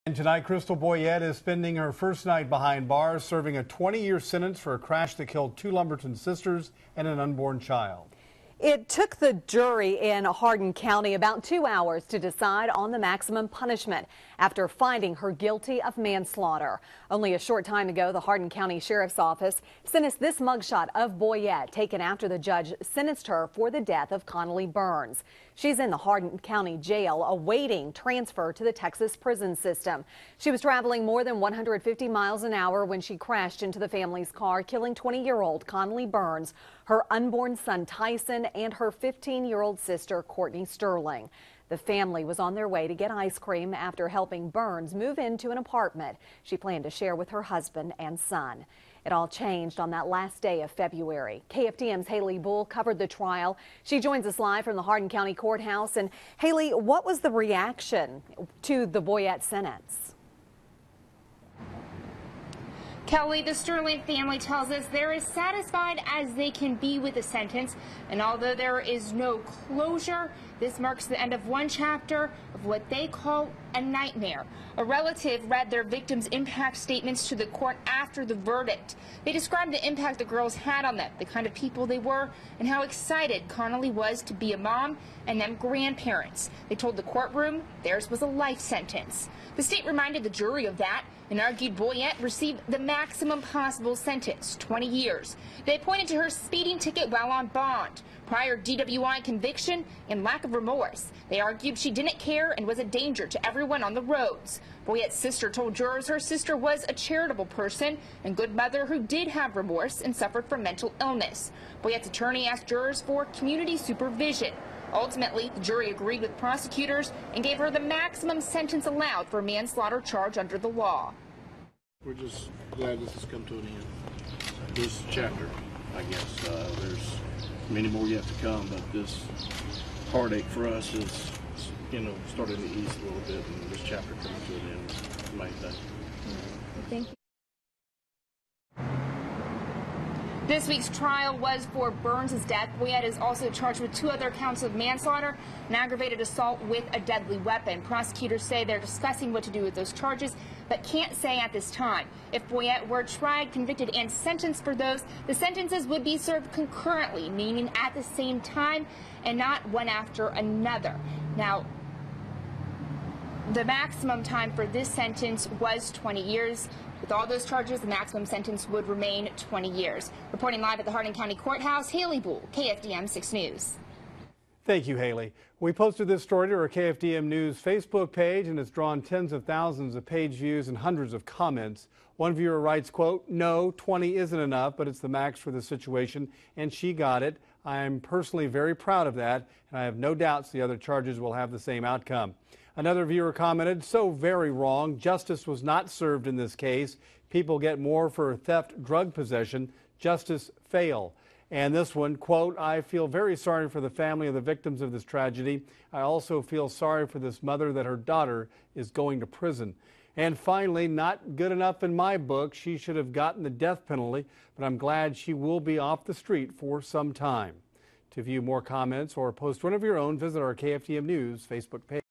And tonight, Crystal Boyett is spending her first night behind bars, serving a 20-year sentence for a crash that killed two Lumberton sisters and an unborn child. It took the jury in Hardin County about 2 hours to decide on the maximum punishment after finding her guilty of manslaughter. Only a short time ago, the Hardin County Sheriff's Office sent us this mugshot of Boyett, taken after the judge sentenced her for the death of Connely Burns. She's in the Hardin County Jail awaiting transfer to the Texas prison system. She was traveling more than 150 miles an hour when she crashed into the family's car, killing 20-year-old Connely Burns, her unborn son Tyson, and her 15-year-old sister Courtney Sterling. The family was on their way to get ice cream after helping Burns move into an apartment she planned to share with her husband and son. It all changed on that last day of February. KFDM's Haley Bull covered the trial. She joins us live from the Hardin County Courthouse. And Haley, what was the reaction to the Boyett sentence? Kelly, the Sterling family tells us they're as satisfied as they can be with the sentence, and although there is no closure, this marks the end of one chapter of what they call a nightmare. A relative read their victims' impact statements to the court after the verdict. They described the impact the girls had on them, the kind of people they were, and how excited Connely was to be a mom and them grandparents. They told the courtroom theirs was a life sentence. The state reminded the jury of that and argued Boyett received the maximum possible sentence, 20 years. They pointed to her speeding ticket while on bond, prior DWI conviction, and lack of remorse. They argued she didn't care and was a danger to everyone on the roads. Boyett's sister told jurors her sister was a charitable person and good mother who did have remorse and suffered from mental illness. Boyett's attorney asked jurors for community supervision. Ultimately, the jury agreed with prosecutors and gave her the maximum sentence allowed for a manslaughter charge under the law. We're just glad this has come to an end. This chapter, I guess, there's many more yet to come, but this heartache for us is, starting to ease a little bit, and this chapter coming to an end is the main thing. Thank you. This week's trial was for Burns' death. Boyett is also charged with 2 other counts of manslaughter and aggravated assault with a deadly weapon. Prosecutors say they're discussing what to do with those charges, but can't say at this time. If Boyett were tried, convicted, and sentenced for those, the sentences would be served concurrently, meaning at the same time and not one after another. Now, the maximum time for this sentence was 20 years. With all those charges, the maximum sentence would remain 20 years. Reporting live at the Hardin County Courthouse, Haley Bull, KFDM 6 News. Thank you, Haley. We posted this story to our KFDM News Facebook page, and it's drawn tens of thousands of page views and hundreds of comments. One viewer writes, quote, "No, 20 isn't enough, but it's the max for the situation, and she got it. I am personally very proud of that, and I have no doubts the other charges will have the same outcome." Another viewer commented, "So very wrong. Justice was not served in this case. People get more for theft, drug possession. Justice fail." And this one, quote, "I feel very sorry for the family of the victims of this tragedy. I also feel sorry for this mother that her daughter is going to prison." And finally, not good enough in my book. She should have gotten the death penalty, but I'm glad she will be off the street for some time. To view more comments or post one of your own, visit our KFDM News Facebook page.